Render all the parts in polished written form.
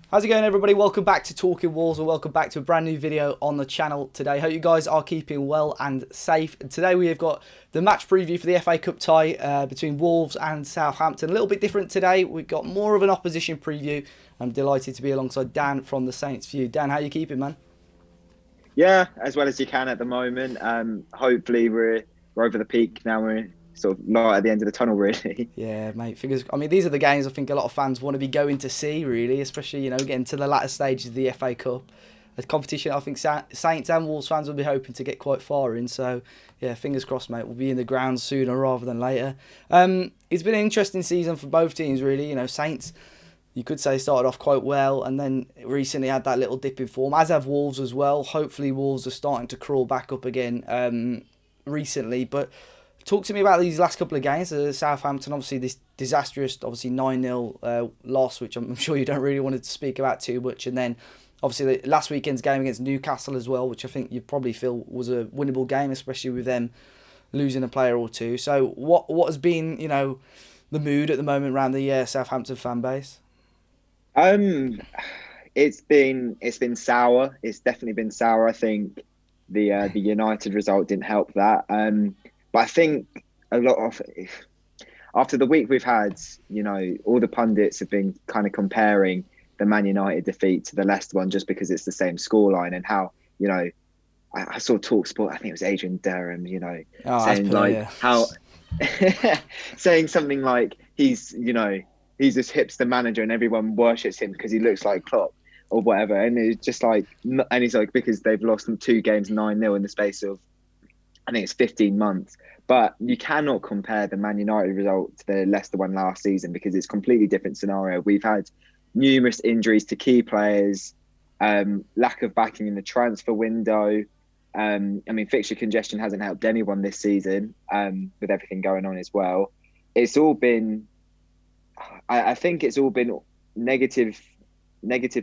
How's it going, everybody? Welcome back to Talking Wolves, and welcome back to a brand new video on the channel today. Hope you guys are keeping well and safe. And today we have got the match preview for the FA Cup tie between Wolves and Southampton. A little bit different today. We've got more of an opposition preview. I'm delighted to be alongside Dan from the Saints View. Dan, how you keeping, man? Yeah, as well as you can at the moment. Hopefully we're over the peak now. We're sort of light at the end of the tunnel, really. Yeah, mate. These are the games I think a lot of fans want to be going to see, really, especially, getting to the latter stages of the FA Cup. A competition I think Saints and Wolves fans will be hoping to get quite far in. So, yeah, fingers crossed, mate. We'll be in the ground sooner rather than later. It's been an interesting season for both teams, really. Saints, you could say, started off quite well and then recently had that little dip in form, as have Wolves as well. Hopefully Wolves are starting to crawl back up again recently. But talk to me about these last couple of games. Southampton, obviously, this disastrous, 9-0 loss, which I'm sure you don't really want to speak about too much. And then, obviously, the last weekend's game against Newcastle as well, which I think you probably feel was a winnable game, especially with them losing a player or two. So what has been, the mood at the moment around the Southampton fan base? It's been sour. It's definitely been sour. I think the United result didn't help that. But I think a lot of, after the week we've had, all the pundits have been kind of comparing the Man United defeat to the Leicester one just because it's the same scoreline, and how, I saw TalkSport, I think it was Adrian Durham, saying saying something like he's this hipster manager and everyone worships him because he looks like Klopp or whatever. And it's just like, and he's like, because they've lost them 2 games 9-0 in the space of, I think it's 15 months. But you cannot compare the Man United result to the Leicester one last season because it's a completely different scenario. We've had numerous injuries to key players, lack of backing in the transfer window. Fixture congestion hasn't helped anyone this season, with everything going on as well. It's all been, I think it's all been negative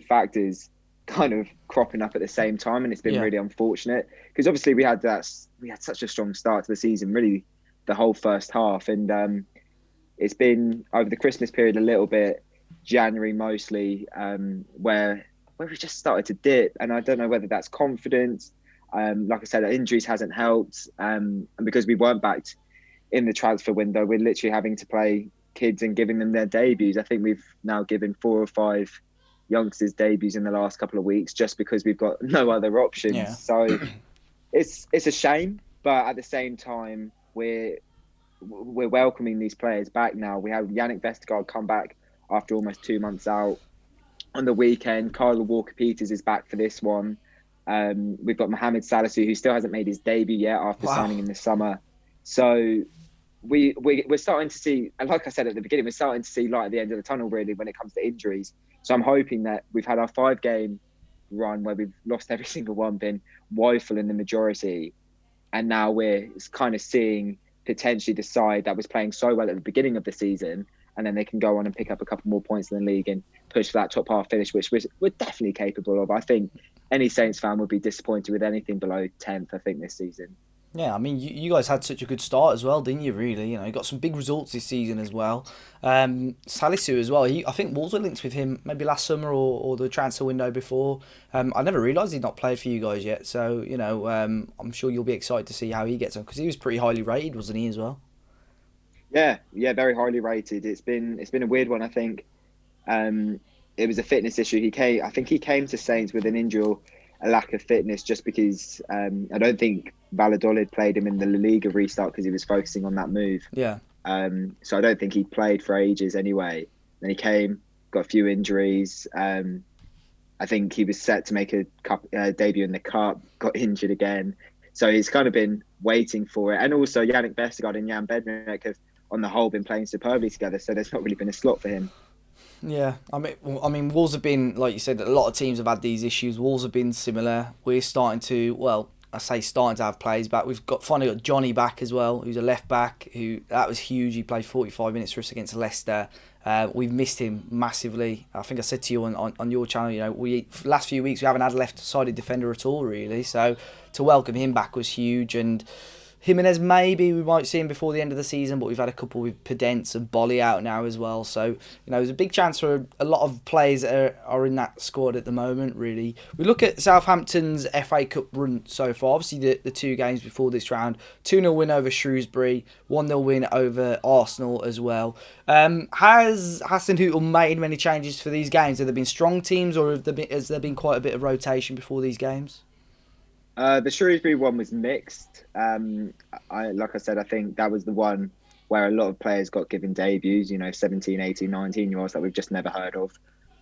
factors kind of cropping up at the same time, and it's been really unfortunate because obviously we had such a strong start to the season, really the whole first half, and it's been over the Christmas period a little bit, January mostly, where we just started to dip, and I don't know whether that's confidence. Like I said, injuries hasn't helped, and because we weren't backed in the transfer window, we're literally having to play kids and giving them their debuts. I think we've now given 4 or 5 youngsters debuts in the last couple of weeks just because we've got no other options. Yeah. So it's a shame, but at the same time we're welcoming these players back now. We have Yannick Vestergaard come back after almost 2 months out on the weekend. Kyle Walker-Peters is back for this one. We've got Mohamed Salisu, who still hasn't made his debut yet after signing in the summer. So we're starting to see, and like I said at the beginning, we're starting to see light at the end of the tunnel, really, when it comes to injuries. So I'm hoping that we've had our 5-game run where we've lost every single one, been woeful in the majority, and now we're kind of seeing potentially the side that was playing so well at the beginning of the season, and then they can go on and pick up a couple more points in the league and push for that top half finish, which we're definitely capable of. I think any Saints fan would be disappointed with anything below 10th, I think, this season. Yeah, you guys had such a good start as well, didn't you, really? You got some big results this season as well. Salisu as well. I think Wolves were linked with him maybe last summer or the transfer window before. I never realised he'd not played for you guys yet. So, I'm sure you'll be excited to see how he gets on because he was pretty highly rated, wasn't he, as well? Yeah, very highly rated. It's been a weird one, I think. It was a fitness issue. I think he came to Saints with an injury or a lack of fitness just because I don't think Valladolid played him in the La Liga restart because he was focusing on that move. Yeah. So I don't think he played for ages anyway. Then he came, got a few injuries. I think he was set to make a debut in the Cup, got injured again. So he's kind of been waiting for it. And also Yannick Vestergaard and Jan Bednarek have, on the whole, been playing superbly together. So there's not really been a slot for him. Yeah, I mean, Wolves have been, like you said, a lot of teams have had these issues. Wolves have been similar. We're starting to, starting to have players back. We've finally got Johnny back as well, who's a left back. That was huge. He played 45 minutes for us against Leicester. We've missed him massively. I think I said to you on your channel, last few weeks we haven't had a left-sided defender at all, really. So to welcome him back was huge, and Jimenez, maybe we might see him before the end of the season, but we've had a couple with Pedence and Bolly out now as well. So, there's a big chance for a lot of players that are in that squad at the moment, really. We look at Southampton's FA Cup run so far. Obviously, the 2 games before this round. 2-0 win over Shrewsbury, 1-0 win over Arsenal as well. Has Hasenhüttl made many changes for these games? Have there been strong teams, or has there been quite a bit of rotation before these games? The Shrewsbury one was mixed. Like I said, I think that was the one where a lot of players got given debuts, 17, 18, 19-year-olds that we've just never heard of.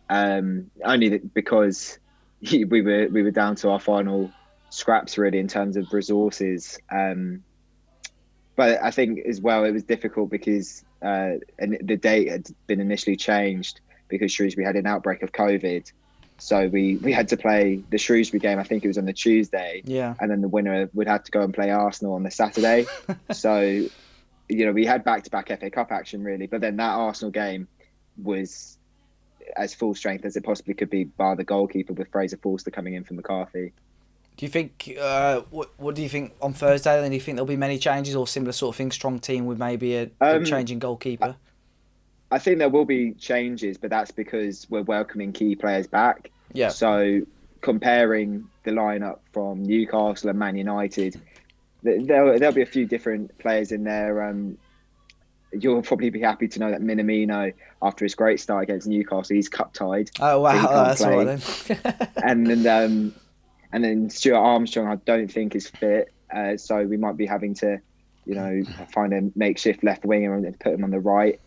Only because we were down to our final scraps, really, in terms of resources. But I think as well, it was difficult because the date had been initially changed because Shrewsbury had an outbreak of COVID. So we had to play the Shrewsbury game, I think it was on the Tuesday. Yeah. And then the winner would have to go and play Arsenal on the Saturday. So, we had back-to-back FA Cup action, really. But then that Arsenal game was as full strength as it possibly could be, bar the goalkeeper with Fraser Forster coming in for McCarthy. Do you think, what do you think on Thursday? Then do you think there'll be many changes or similar sort of thing? Strong team with maybe a changing goalkeeper? I think there will be changes, but that's because we're welcoming key players back. Yeah. So comparing the lineup from Newcastle and Man United, there'll be a few different players in there. You'll probably be happy to know that Minamino, after his great start against Newcastle, he's cup tied. Oh wow, that's all right then. and then Stuart Armstrong, I don't think is fit. So we might be having to, find a makeshift left winger and put him on the right.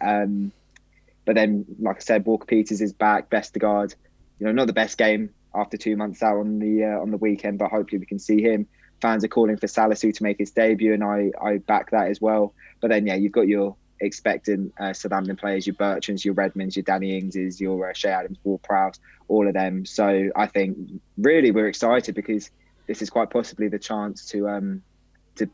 But then, like I said, Walker Peters is back. Vestergaard, not the best game after 2 months out on the weekend, but hopefully we can see him. Fans are calling for Salisu to make his debut, and I back that as well. But then, you've got your expectant Southampton players, your Bertrands, your Redmonds, your Danny Ingses, your Shea Adams, Ward-Prowse, all of them. So I think really we're excited because this is quite possibly the chance to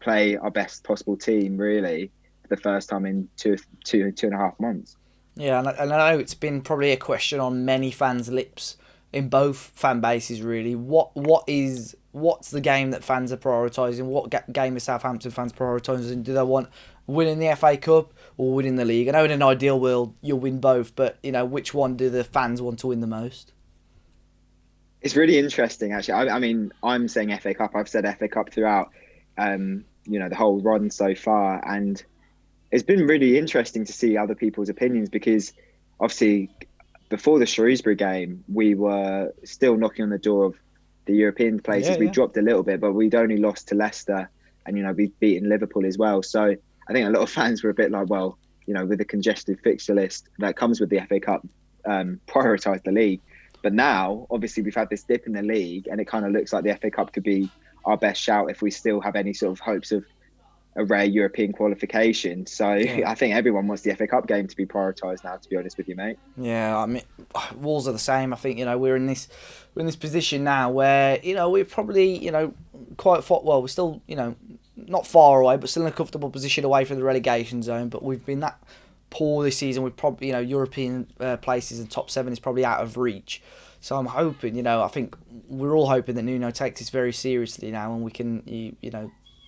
play our best possible team, really, for the first time in two and a half months. Yeah, and I know it's been probably a question on many fans' lips in both fan bases, really. What's the game that fans are prioritising? What game is Southampton fans prioritising? Do they want winning the FA Cup or winning the league? I know in an ideal world you'll win both, but which one do the fans want to win the most? It's really interesting, actually. I mean, I'm saying FA Cup. I've said FA Cup throughout, the whole run so far, and it's been really interesting to see other people's opinions because obviously before the Shrewsbury game, we were still knocking on the door of the European places. We dropped a little bit, but we'd only lost to Leicester and, we'd beaten Liverpool as well. So I think a lot of fans were a bit like, well, with the congested fixture list that comes with the FA Cup, prioritise the league. But now, obviously, we've had this dip in the league and it kind of looks like the FA Cup could be our best shout if we still have any sort of hopes of a rare European qualification. So I think everyone wants the FA Cup game to be prioritised now, to be honest with you, mate. Yeah, I mean, Wolves are the same. I think we're in this position now where we're probably quite far. Well, we're still not far away, but still in a comfortable position away from the relegation zone. But we've been that poor this season. We've probably European places and top 7 is probably out of reach. So I'm hoping I think we're all hoping that Nuno takes this very seriously now and we can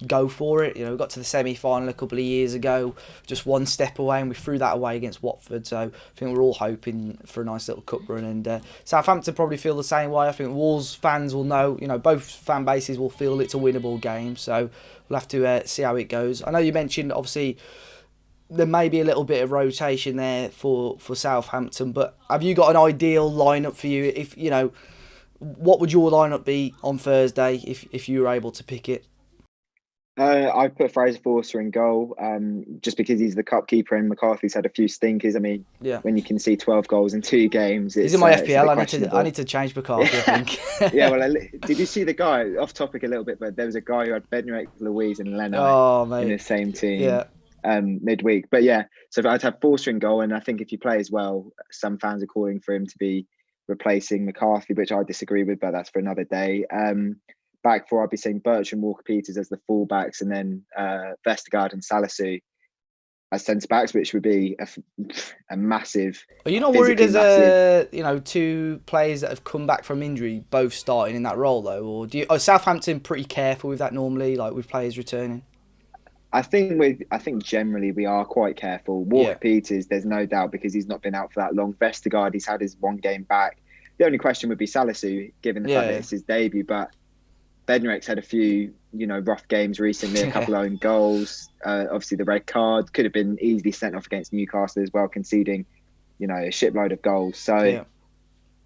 go for it. We got to the semi-final a couple of years ago, just one step away, and we threw that away against Watford. So I think we're all hoping for a nice little cup run, and Southampton probably feel the same way. I think Wolves fans will know, both fan bases will feel it's a winnable game. So we'll have to see how it goes. I know you mentioned obviously there may be a little bit of rotation there for Southampton, but have you got an ideal lineup for you? If what would your lineup be on Thursday if you were able to pick it? I put Fraser Forster in goal, just because he's the cup keeper and McCarthy's had a few stinkers. I mean, when you can see 12 goals in 2 games, he's in my FPL. I need to change McCarthy, I think. Yeah, well, did you see the guy? Off topic a little bit, but there was a guy who had Bednarek, Louise, and Leno in the same team. Midweek. But yeah, so I'd have Forster in goal, and I think if you play as well, some fans are calling for him to be replacing McCarthy, which I disagree with, but that's for another day. Back 4, I'd be saying Bertrand, Walker Peters as the fullbacks, and then Vestergaard and Salisu as centre backs, which would be a massive. Are you not worried as 2 players that have come back from injury both starting in that role though, or are Southampton pretty careful with that normally, like with players returning? I think generally we are quite careful. Walker Yeah, Peters, there's no doubt because he's not been out for that long. Vestergaard, he's had his one game back. The only question would be Salisu, given the fact that yeah, it's his debut. But Bednarek's had a few, rough games recently. A yeah, couple of own goals. Obviously, the red card could have been easily sent off against Newcastle as well, conceding, a shitload of goals. So yeah.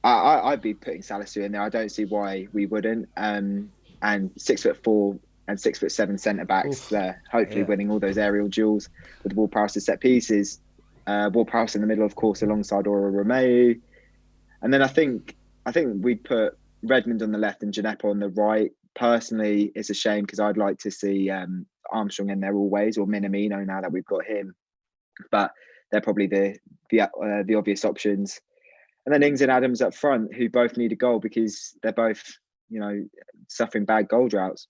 I'd be putting Salisu in there. I don't see why we wouldn't. And 6'4" and 6'7" centre backs, Oof, hopefully yeah, winning all those aerial duels with Ward Prowse to set pieces. Ward Prowse in the middle, of course, alongside Aura Romeu. And then I think we'd put Redmond on the left and Gineppo on the right. Personally, it's a shame because I'd like to see Armstrong in there always, or Minamino now that we've got him. But they're probably the obvious options. And then Ings and Adams up front, who both need a goal because they're both, suffering bad goal droughts.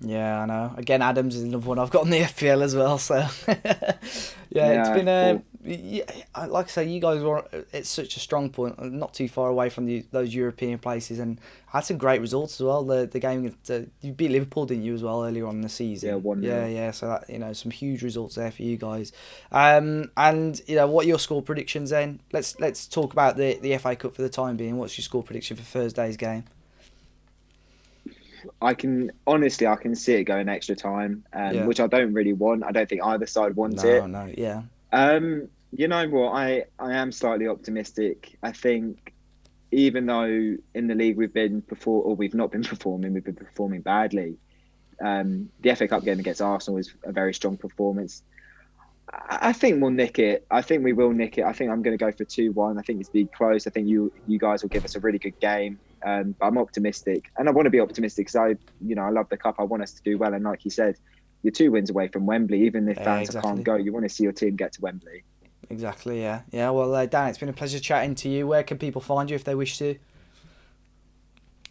yeah. I know. Again, Adams is another one I've got in the FPL as well. So yeah, it's Yeah, been yeah, like I say, you guys were. It's such a strong point, not too far away from those European places, and had some great results as well. The game you beat Liverpool, didn't you, as well, earlier on in the yeah, season? 1-0. Yeah, yeah. So that, some huge results there for you guys. And what are your score predictions then? Let's talk about the FA Cup for the time being. What's your score prediction for Thursday's game? I can see it going extra time, Yeah. which I don't really want. I don't think either side wants No, it. no, yeah. You know what? I am slightly optimistic. I think even though in the league we've not been performing, we've been performing badly. The FA Cup game against Arsenal was a very strong performance. I think we'll nick it. I think we will nick it. I think I'm going to go for 2-1. I think it's be close. I think you guys will give us a really good game. But I'm optimistic, and I want to be optimistic because I love the cup. I want us to do well, and like you said, you're 2 wins away from Wembley. Even if Yeah, fans can't exactly. go, you want to see your team get to Wembley. Exactly, yeah. Yeah, well, Dan, it's been a pleasure chatting to you. Where can people find you if they wish to?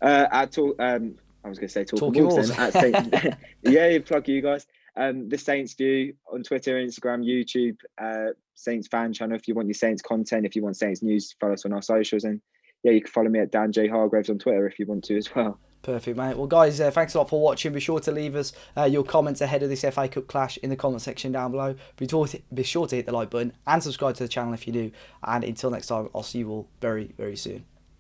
At all, I was going to say talking Talking Wolves. Wolves. Then at Saint, yeah, plug you guys. The Saints View on Twitter, Instagram, YouTube, Saints fan channel. If you want your Saints content, if you want Saints news, follow us on our socials, and yeah, you can follow me at Dan J Hargraves on Twitter if you want to as well. Perfect, mate. Well, guys, thanks a lot for watching. Be sure to leave us your comments ahead of this FA Cup clash in the comment section down below. Be sure to hit the like button and subscribe to the channel if you do. And until next time, I'll see you all very, very soon.